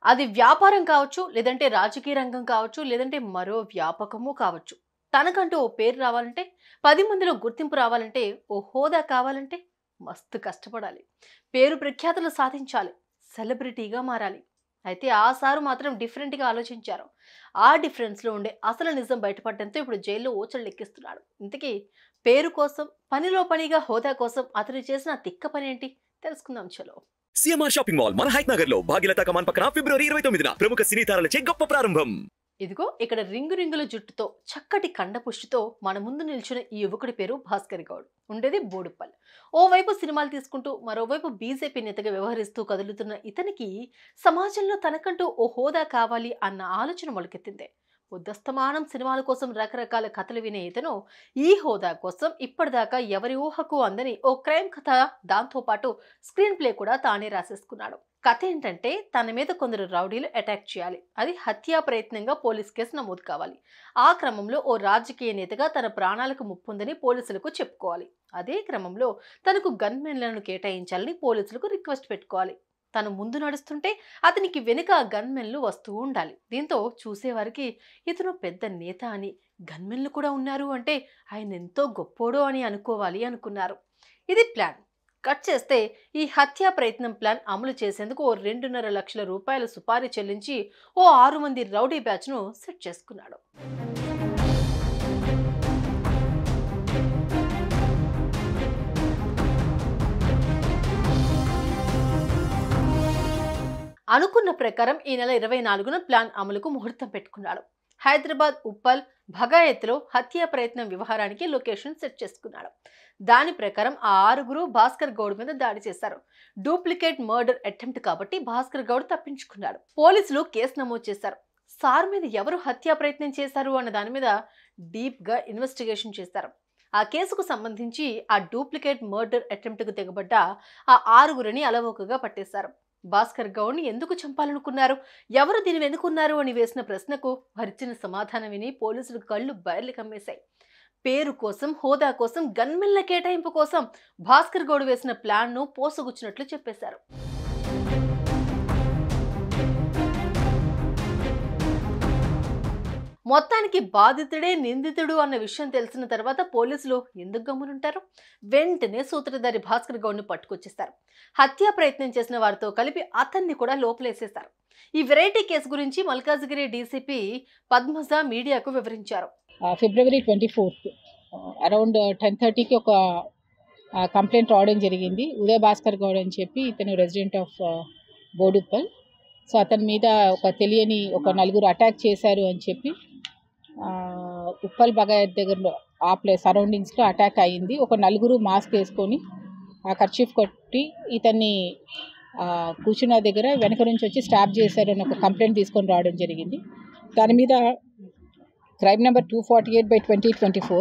అది వ్యాపారం కావచ్చు, లేదంటే రాజకీయ రంగం కావచ్చు, లేదంటే మరో వ్యాపకము కావచ్చు. తనకంటూ ఓ పేరు రావాలంటే, 10 మందిలో గుర్తింపు రావాలంటే, ఓ హోదా కావాలంటే మస్తు కష్టపడాలి. పేరు ప్రఖ్యాతులు సాధించాలి. సెలబ్రిటీగా మారాలి. అయితే ఆ సారు మాత్రం డిఫరెంట్‌గా ఆలోచించారు. ఆ డిఫరెన్స్‌లో ఉండే అసలు నిజం బయటపడడంతో ఇప్పుడు జైల్లో ఊచలు లెక్కిస్తున్నాడు. ఇంతకీ పేరు కోసం, పనిలో పనిగా హోదా కోసం అతను చేసిన తిక్క పనేంటి? తెలుసుకుందాం చలో. సిఎంఆర్ షాపింగ్ మాల్ మన హైట్ నగర్ లో భాగ్యలత కమాన్ పక్కన ఫిబ్రవరి 29న ప్రముఖ సినీ తారలచే గొప్ప ప్రారంభం. ఇదిగో ఇక్కడ రింగు రింగుల జుట్టుతో చక్కటి కండపుష్టితో మన ముందు నిల్చున్న ఈ యువకుడి పేరు భాస్కర్ గౌడ్. ఉండేది బోడుప్పల్. ఓవైపు సినిమాలు తీసుకుంటూ మరోవైపు బీజేపీ నేతగా వ్యవహరిస్తూ కదులుతున్న ఇతనికి సమాజంలో తనకంటూ ఓ హోదా కావాలి అన్న ఆలోచన మొలకెత్తింది. ఉద్దస్తమానం సినిమాల కోసం రకరకాల కథలు వినే ఇతను ఈ హోదా కోసం ఇప్పటిదాకా ఎవరి ఊహకు అందని ఓ క్రైమ్ కథ, దాంతో పాటు స్క్రీన్ ప్లే కూడా తానే రాసేసుకున్నాడు. కథ ఏంటంటే తన మీద కొందరు రౌడీలు అటాక్ చేయాలి. అది హత్యా ప్రయత్నంగా పోలీస్ కేసు నమోదు కావాలి. ఆ క్రమంలో ఓ రాజకీయ నేతగా తన ప్రాణాలకు ముప్పుందని పోలీసులకు చెప్పుకోవాలి. అదే క్రమంలో తనకు గన్మెన్లను కేటాయించాలని పోలీసులకు రిక్వెస్ట్ పెట్టుకోవాలి. తను ముందు నడుస్తుంటే అతనికి వెనుక గన్మెన్లు వస్తూ ఉండాలి. దీంతో చూసేవారికి ఇతను పెద్ద నేత అని, గన్మెన్లు కూడా ఉన్నారు అంటే ఆయన ఎంతో గొప్పోడో అని అనుకోవాలి అనుకున్నారు. ఇది ప్లాన్. కట్ చేస్తే ఈ హత్యా ప్రయత్నం ప్లాన్ అమలు చేసేందుకు ఓ 2.5 లక్షల రూపాయల సుపారీ చెల్లించి ఓ 6 మంది రౌడీ బ్యాచ్ను సెట్ చేసుకున్నాడు. అనుకున్న ప్రకారం ఈ నెల 24న ప్లాన్ అమలుకు ముహూర్తం పెట్టుకున్నాడు. హైదరాబాద్ ఉప్పల్ భగాయత్లో హత్యా ప్రయత్నం వ్యవహారానికి లొకేషన్ సెట్ చేసుకున్నాడు. దాని ప్రకారం ఆ 6గురు భాస్కర్ గౌడ్ మీద దాడి చేశారు. డూప్లికేట్ మర్డర్ అటెంప్ట్ కాబట్టి భాస్కర్ గౌడ్ తప్పించుకున్నాడు. పోలీసులు కేసు నమోదు చేశారు. సార్ మీద ఎవరు హత్యా ప్రయత్నం చేశారు అన్న దాని మీద డీప్ గా ఇన్వెస్టిగేషన్ చేశారు. ఆ కేసుకు సంబంధించి ఆ డూప్లికేట్ మర్డర్ అటెంప్ట్ కు తెగబడ్డ ఆ 6గురిని అలవోకగా పట్టేశారు. భాస్కర్ గౌడ్ని ఎందుకు చంపాలనుకున్నారు, ఎవరు దీని వెనుకున్నారు అని వేసిన ప్రశ్నకు వారిచ్చిన సమాధానం విని పోలీసులు కళ్ళు బయర్లు కమ్మేశాయి. పేరు కోసం, హోదా కోసం, గన్మెన్ల కేటాయింపు కోసం భాస్కర్ గౌడ్ వేసిన ప్లాన్ ను పోసగుచ్చినట్లు చెప్పేశారు. మొత్తానికి బాధితుడే నిందితుడు అన్న విషయం తెలిసిన తర్వాత పోలీసులు ఎందుకు గమ్మునుంటారు? వెంటనే సూత్రధారి భాస్కర్ గౌడ్ను పట్టుకొచ్చేస్తారు. హత్యా ప్రయత్నం చేసిన వారితో కలిపి అతన్ని కూడా లోపలేసేశారు. ఈ వెరైటీ కేసు గురించి మల్కాజ్గిరి డీసీపీ పద్మజ మీడియాకు వివరించారు. ఫిబ్రవరి 24 అరౌండ్ 10:30కి ఒక కంప్లైంట్ రావడం జరిగింది. ఉదయ్ భాస్కర్ గౌడ్ అని చెప్పి ఇతను రెసిడెంట్ ఆఫ్ బోడుప్పల్. సో అతని మీద ఒక తెలియని ఒక 4గురు అటాక్ చేశారు అని చెప్పి ఉప్పల్ బగాయత్ దగ్గరలో ఆ ప్లేస్ సరౌండింగ్స్లో అటాక్ అయ్యింది. ఒక 4గురు మాస్క్ వేసుకొని ఆ కర్చీఫ్ కొట్టి ఇతన్ని కూర్చున్న దగ్గర వెనక నుంచి వచ్చి స్టాప్ చేశారు అని ఒక కంప్లైంట్ తీసుకొని రావడం జరిగింది. దాని మీద crime number 248/2024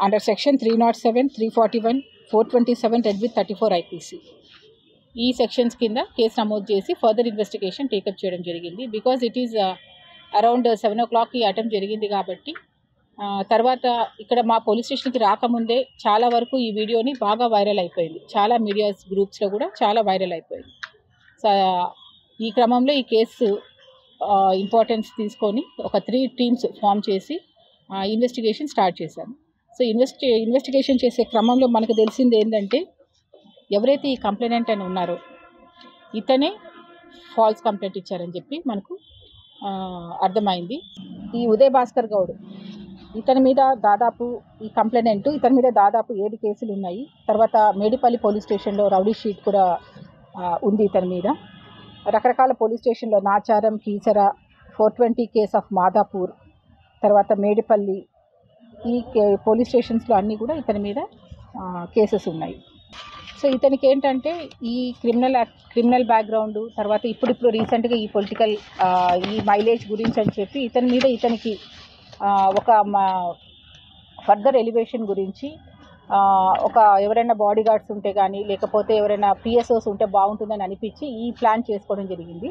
under section 307, 341, 427 red with 34 IPC ఈ సెక్షన్స్ కింద కేసు నమోదు చేసి ఫర్దర్ ఇన్వెస్టిగేషన్ టేకప్ చేయడం జరిగింది. Because it is around 7 o'clock ఈ అటెంప్ట్ జరిగింది కాబట్టి తర్వాత ఇక్కడ మా పోలీస్ స్టేషన్కి రాకముందే చాలా వరకు ఈ వీడియోని బాగా వైరల్ అయిపోయింది. చాలా మీడియా గ్రూప్స్లో కూడా చాలా వైరల్ అయిపోయింది. సో ఈ క్రమంలో ఈ కేసు ఇంపార్టెన్స్ తీసుకొని ఒక 3 టీమ్స్ ఫామ్ చేసి ఇన్వెస్టిగేషన్ స్టార్ట్ చేశాము. సో ఇన్వెస్టిగేషన్ చేసే క్రమంలో మనకు తెలిసింది ఏంటంటే ఎవరైతే ఈ కంప్లైనెంట్ అని ఉన్నారో ఇతనే ఫాల్స్ కంప్లైంట్ ఇచ్చారని చెప్పి మనకు అర్థమైంది. ఈ ఉదయ్ భాస్కర్ గౌడ్ ఇతని మీద దాదాపు ఈ కంప్లైనెంట్ ఇతని మీద దాదాపు 7 కేసులు ఉన్నాయి. తర్వాత మేడిపల్లి పోలీస్ స్టేషన్లో రౌడీ షీట్ కూడా ఉంది ఇతని మీద. రకరకాల పోలీస్ స్టేషన్లో నాచారం, కీసర, 420 కేస్ ఆఫ్ మాదాపూర్, తర్వాత మేడిపల్లి ఈ పోలీస్ స్టేషన్స్లో అన్నీ కూడా ఇతని మీద కేసెస్ ఉన్నాయి. సో ఇతనికి ఏంటంటే ఈ క్రిమినల్ బ్యాక్గ్రౌండ్, తర్వాత ఇప్పుడు రీసెంట్గా ఈ పొలిటికల్ ఈ మైలేజ్ గురించి అని చెప్పి ఇతనికి ఒక ఫర్దర్ ఎలివేషన్ గురించి ఒక ఎవరైనా బాడీ గార్డ్స్ ఉంటే కానీ లేకపోతే ఎవరైనా PSOs ఉంటే బాగుంటుందని అనిపించి ఈ ప్లాన్ చేసుకోవడం జరిగింది.